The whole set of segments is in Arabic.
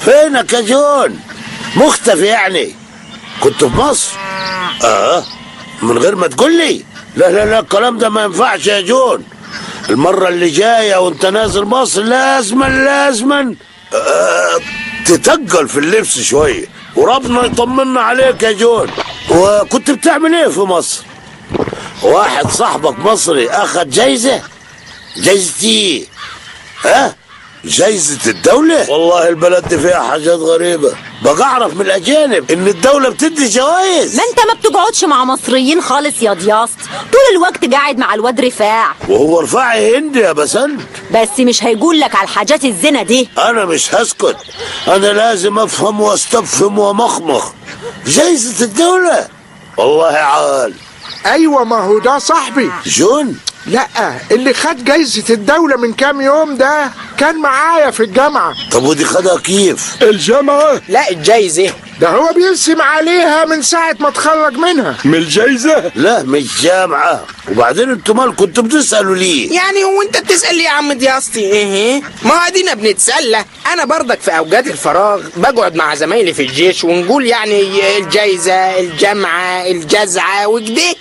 فينك يا جون؟ مختفي يعني؟ كنت في مصر؟ من غير ما تقول لي؟ لا لا لا، الكلام ده ما ينفعش يا جون. المرة اللي جاية وانت نازل مصر لازما تتقل في اللبس شوية، وربنا يطمنا عليك يا جون. وكنت بتعمل ايه في مصر؟ واحد صاحبك مصري اخد جايزة ايه؟ جايزة الدولة؟ والله البلد دي فيها حاجات غريبة. بقى اعرف من الاجانب ان الدولة بتدي جوائز. ما انت ما بتقعدش مع مصريين خالص يا ضياست، طول الوقت قاعد مع الواد رفاع. وهو رفاعي هندي يا بسنت، بس مش هيقول لك على الحاجات الزنا دي. انا مش هسكت، انا لازم افهم واستفهم ومخمخ. جايزة الدولة؟ والله عال. ايوه، ما هو ده صاحبي جون. لا، اللي خد جايزة الدولة من كام يوم ده كان معايا في الجامعة. طب ودي خدها كيف؟ الجامعة؟ لا، الجايزة ده هو بيرسم عليها من ساعة ما اتخرج منها. من الجايزة؟ لا مش جامعة. وبعدين انتوا مال كنتوا بتسألوا ليه؟ يعني هو انت بتسأل ليه يا عم ضياستي؟ ايه ما ادينا بنتسلى. انا برضك في اوقات الفراغ بقعد مع زمايلي في الجيش ونقول يعني الجايزة، الجامعة، الجزعة وكده.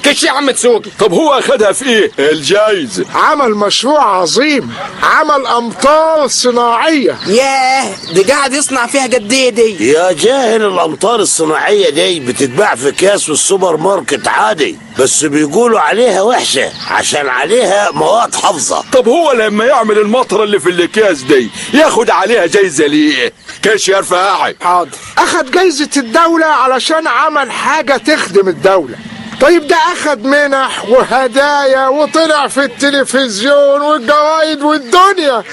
كش يا عم تسوقي. طب هو اخدها في ايه الجايزة؟ عمل مشروع عظيم، عمل امطار صناعية. ياه، دي قاعد يصنع فيها قد ايه دي؟ يا جاهل، الامطار الصناعية دي بتتباع في اكياس في السوبر ماركت عادي، بس بيقولوا عليها وحشة عشان عليها مواد حافظة. طب هو لما يعمل المطرة اللي في الاكياس دي ياخد عليها جايزة ليه؟ كاش يا رفاعي. حاضر. اخد جايزة الدولة علشان عمل حاجة تخدم الدولة. طيب ده اخد منح وهدايا وطلع في التلفزيون والجرايد والدنيا.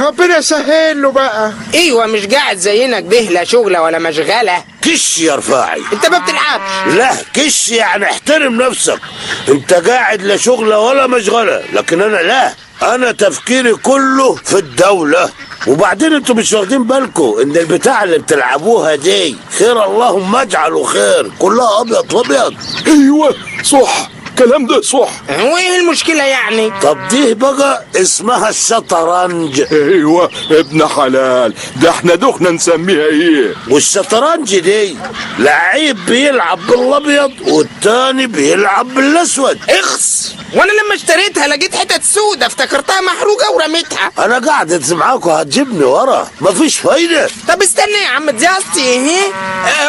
ربنا يسهل له بقى. ايوه، مش قاعد زينا كده لا شغله ولا مشغله. كش يا رفاعي. انت ما بتلعبش. لا كش يعني احترم نفسك. انت قاعد لا شغله ولا مشغله، لكن انا لا، انا تفكيري كله في الدولة. وبعدين انتوا مش واخدين بالكم ان البتاع اللي بتلعبوها دي خير اللهم اجعله خير، كلها ابيض وابيض. ايوه صح، الكلام ده صح. هو ايه المشكلة يعني؟ طب دي بقى اسمها الشطرنج. ايوه ابن حلال، ده احنا دخنا نسميها ايه؟ والشطرنج دي لعيب بيلعب بالابيض والتاني بيلعب بالاسود. اخس، وانا لما اشتريتها لقيت حتت سودة افتكرتها محروقة ورميتها. انا قاعد معاكم هتجيبني ورا، مفيش فايدة. طب استنى يا عم دياستي، ايه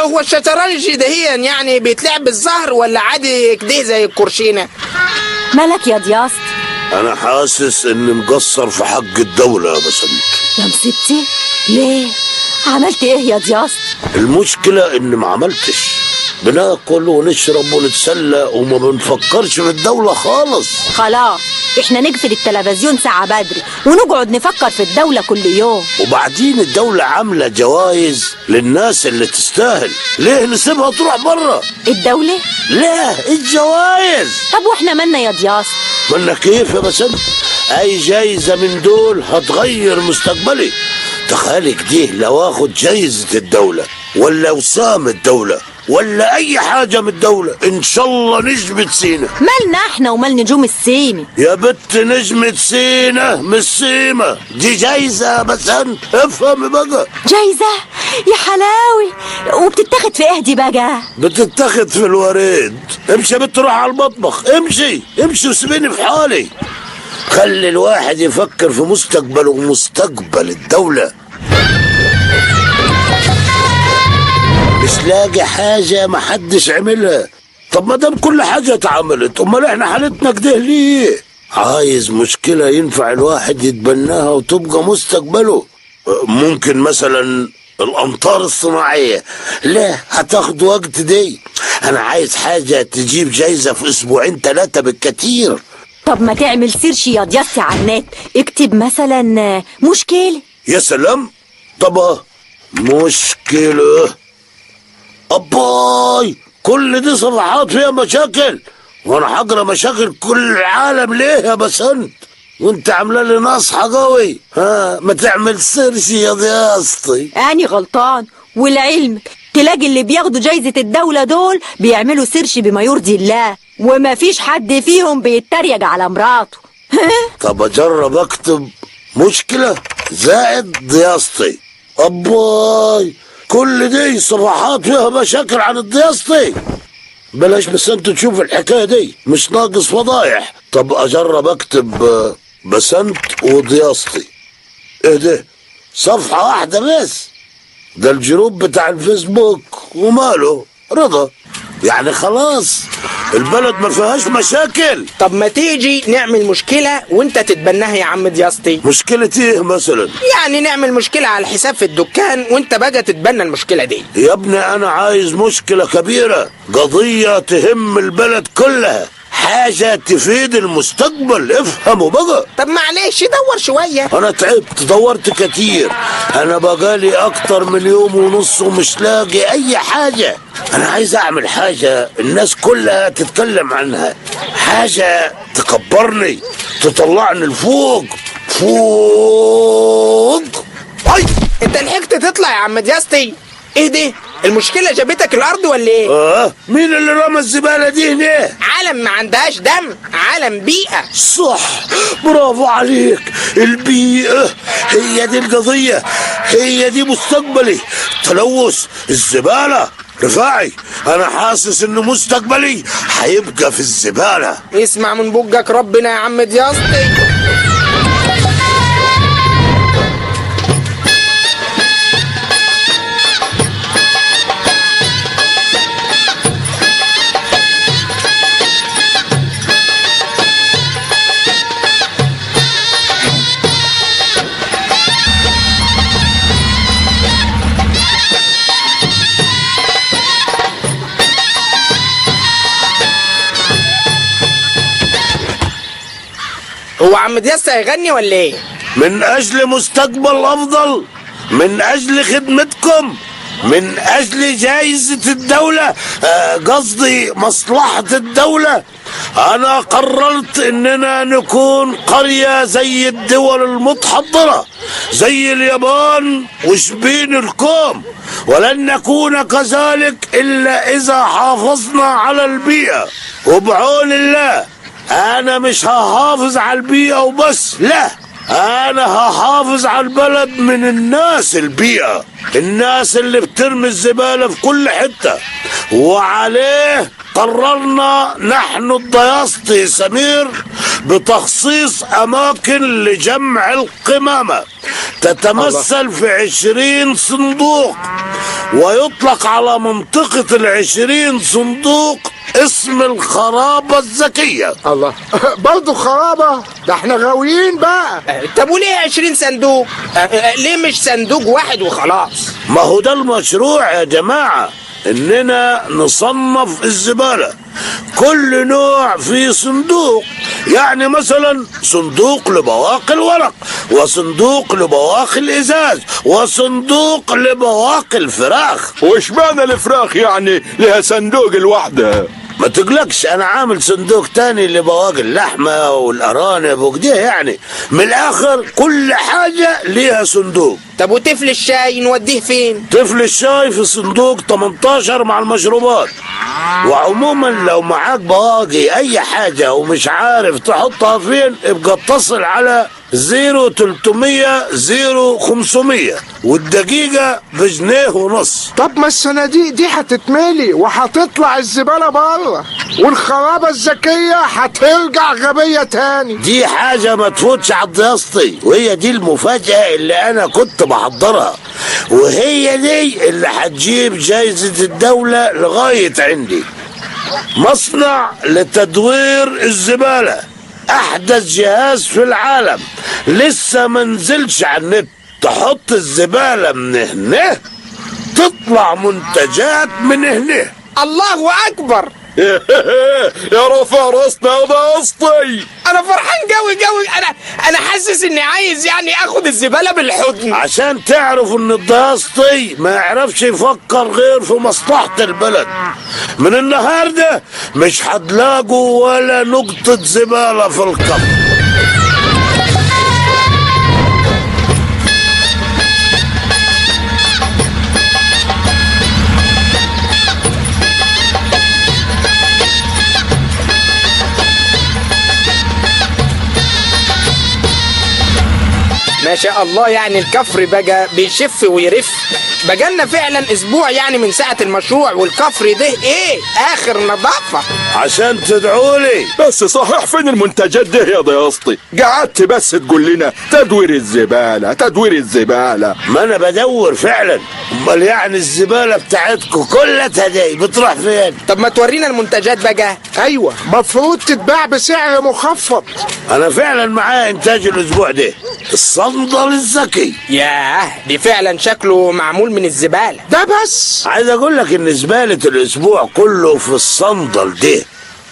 هو الشطرنج ده يعني بيتلعب بالزهر ولا عادي كده زي الكرشينة؟ مالك يا ضياست؟ انا حاسس اني مقصر في حق الدولة يا بسنت. يا مستي، ليه؟ عملت ايه يا ضياست؟ المشكلة اني ما عملتش. بناكل ونشرب ونتسلى وما بنفكرش في الدولة خالص. خلاص، احنا نقفل التلفزيون ساعة بدري ونقعد نفكر في الدولة كل يوم. وبعدين الدولة عاملة جوائز للناس اللي تستاهل، ليه نسيبها تروح برا؟ الدولة؟ لا، الجوائز. طب واحنا مالنا يا ضياست؟ مالنا كيف يا بسنت؟ اي جايزة من دول هتغير مستقبلي. تخيل كده لو اخد جايزة الدولة ولا وسام الدولة ولا اي حاجة من الدولة، ان شاء الله نجمة سينا. مالنا احنا ومال نجوم السيني يا بت، نجمة سينا مش سيما، دي جايزة بس انت افهم بقى. جايزة؟ يا حلاوي، وبتتاخد في ايه دي بقى؟ بتتاخد في الوريد. امشي يا بت، روح على المطبخ، امشي وسيبيني في حالي. خلي الواحد يفكر في مستقبله ومستقبل الدولة. مش لاقي حاجة محدش عملها. طب ما دام كل حاجة اتعملت، امال احنا حالتنا كده ليه؟ عايز مشكلة ينفع الواحد يتبناها وتبقى مستقبله. ممكن مثلا الامطار الصناعية. لا، هتاخد وقت دي. انا عايز حاجة تجيب جايزة في اسبوعين 3 بالكتير. طب ما تعمل سيرش يا ضياستي على النت، اكتب مثلا مشكلة. يا سلام. طب مشكلة. أباي، كل دي صفحات فيها مشاكل، وانا هقرا مشاكل كل العالم ليه يا بسنت؟ وانت عامله لي نصحة قوي. ما تعمل سيرش يا ضياستي. اني غلطان، ولعلمك تلاقي اللي بياخدوا جايزة الدولة دول بيعملوا سيرش بما يرضي الله، وما فيش حد فيهم بيتريق على مراته. طب اجرب اكتب مشكلة زائد ضياستي. أباي كل دي صفحات فيها مشاكل عن الضياستي. بلاش بس انت تشوف الحكاية دي، مش ناقص فضايح. طب أجرب أكتب بسنت وضياستي. ايه ده؟ صفحة واحدة بس. ده الجروب بتاع الفيسبوك وماله رضا، يعني خلاص البلد ما فيهاش مشاكل. طب ما تيجي نعمل مشكلة وانت تتبناها يا عم دياسطي. مشكلة ايه مثلا؟ يعني نعمل مشكلة على الحساب في الدكان وانت بقى تتبنى المشكلة دي. يا ابني انا عايز مشكلة كبيرة، قضية تهم البلد كلها، حاجة تفيد المستقبل، افهموا بقى. طب معلش دور شوية. انا تعبت، دورت كتير، انا بقالي اكتر من يوم ونص ومش لاقي اي حاجة. انا عايز اعمل حاجة الناس كلها تتكلم عنها، حاجة تكبرني، تطلعني لفوق فوق. اي انت لحقت تطلع يا عم دياسطي؟ ايه ده؟ المشكلة جابتك الارض ولا ايه؟ مين اللي رمى الزبالة دي هنا؟ عالم ما عندهاش دم، عالم بيئة. صح، برافو عليك، البيئة هي دي القضية، هي دي مستقبلي. تلوث الزبالة رفاعي، انا حاسس ان مستقبلي هيبقى في الزبالة. اسمع من بقك ربنا يا عم دياسطي. هو عم دياسطي هيغني ولا ايه؟ من اجل مستقبل افضل، من اجل خدمتكم، من اجل جائزة الدولة، قصدي مصلحة الدولة، انا قررت اننا نكون قرية زي الدول المتحضرة، زي اليابان وشبين الكوم، ولن نكون كذلك الا اذا حافظنا على البيئة. وبعون الله انا مش هحافظ على البيئة وبس، لا، انا هحافظ على البلد من الناس، البيئة، الناس اللي بترمي الزبالة في كل حتة. وعليه قررنا نحن الضياستي سمير بتخصيص اماكن لجمع القمامة تتمثل في 20 صندوق، ويطلق على منطقة 20 صندوق اسم الخرابة الذكية. الله برضه خرابة؟ ده احنا غاويين بقى. طب وليه 20 صندوق؟ ليه مش صندوق واحد وخلاص؟ ما هو ده المشروع يا جماعة، اننا نصنف الزبالة، كل نوع فيه صندوق. يعني مثلا صندوق لبواقي الورق، وصندوق لبواقي الازاز، وصندوق لبواقي الفراخ. وش معنى الفراخ يعني لها صندوق الواحدة؟ ما تقلقش، انا عامل صندوق تاني لبواقي اللحمة والارانب وكده، يعني من الاخر كل حاجة ليها صندوق. طب وطفل الشاي نوديه فين؟ طفل الشاي في صندوق 18 مع المشروبات. وعموما لو معاك بواقي اي حاجة ومش عارف تحطها فين، ابقى اتصل على 0300 0500 والدقيقة ب1.50 جنيه. طب ما الصناديق دي هتتملي وهتطلع الزبالة بره، والخرابة الذكية هترجع غبية تاني. دي حاجة ما تفوتش على الضياستي، وهي دي المفاجأة اللي أنا كنت بحضرها، وهي دي اللي هتجيب جايزة الدولة لغاية عندي. مصنع لتدوير الزبالة، أحدث جهاز في العالم، لسه منزلش على النت. تحط الزبالة من هنا تطلع منتجات من هنا. الله أكبر. يا رفع راسنا يا ضياستي. انا فرحان قوي قوي، انا حاسس اني عايز يعني اخد الزباله بالحضن. عشان تعرف ان الضياستي ما يعرفش يفكر غير في مصلحة البلد. من النهارده مش هتلاقوا ولا نقطة زبالة في القبر. ما شاء الله، يعني الكفر بقى بيشف ويرف. بقالنا فعلا اسبوع يعني من ساعة المشروع، والكفر ده ايه اخر نظافة. عشان تدعولي. بس صحيح فين المنتجات ده يا ضياستي؟ قعدت بس تقول لنا تدوير الزبالة تدوير الزبالة. ما انا بدور فعلا. امال يعني الزبالة بتاعتكم كلها دي بتروح فين؟ طب ما تورينا المنتجات بقى. ايوه، مفروض تتباع بسعر مخفض. انا فعلا معايا انتاج الاسبوع ده، الصندل الذكي. ياه، دي فعلا شكله معمول من الزبالة ده بس. عايز اقول لك ان زبالة الاسبوع كله في الصندل ده،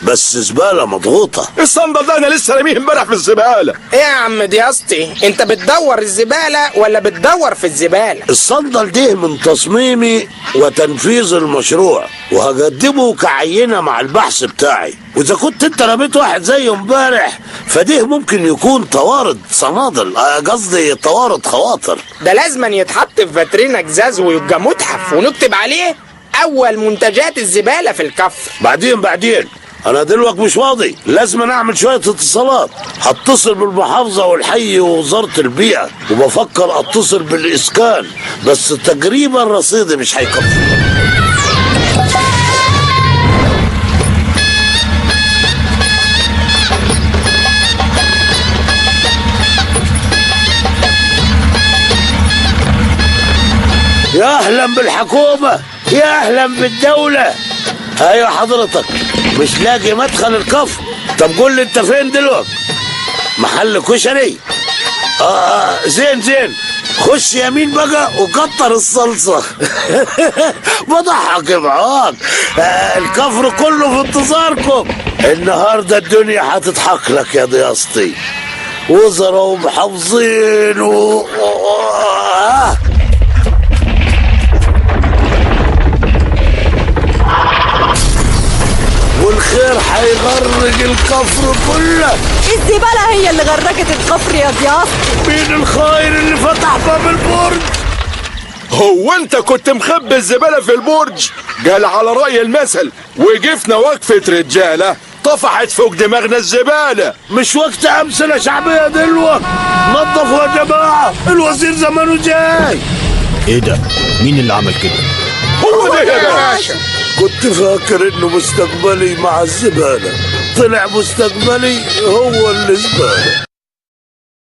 بس زبالة مضغوطة. الصندل ده انا لسه راميه امبارح في الزبالة. ايه يا عم دياسطي، انت بتدور الزبالة ولا بتدور في الزبالة؟ الصندل ده من تصميمي وتنفيذ المشروع، وهقدمه كعينة مع البحث بتاعي، واذا كنت انت رميت واحد زيه امبارح فده ممكن يكون توارد صنادل، قصدي توارد خواطر. ده لازما يتحط في فاترينا جزاز ويبقى متحف ونكتب عليه اول منتجات الزبالة في الكفر. بعدين انا دلوقتي مش فاضي، لازم اعمل شويه اتصالات. هتصل بالمحافظه والحي ووزاره البيئه، وبفكر اتصل بالاسكان، بس تقريبا رصيدي مش هيكفي. يا اهلا بالحكومه، يا اهلا بالدوله. ايوه حضرتك، مش لاقي مدخل الكفر. طب قول لي انت فين دلوقتي؟ محل كشري. زين خش يمين بقى وكتر الصلصه. بضحك معاك. الكفر كله في انتظاركم. النهارده الدنيا هتضحك لك يا ضياستي، وزراء ومحافظين والخير هيغرق الكفر كله. الزبالة هي اللي غرقت الكفر يا ضيافتي. مين الخاين اللي فتح باب البرج؟ هو انت كنت مخبي الزبالة في البرج؟ قال على رأي المثل، وقفنا وقفة رجالة طفحت فوق دماغنا الزبالة. مش وقت أمثلة شعبية دلوقتي. نظفوا يا جماعة، الوزير زمانه جاي. ايه ده؟ مين اللي عمل كده؟ هو ده يا باشا. كنت فاكر انه مستقبلي مع الزبالة، طلع مستقبلي هو اللي زبالة.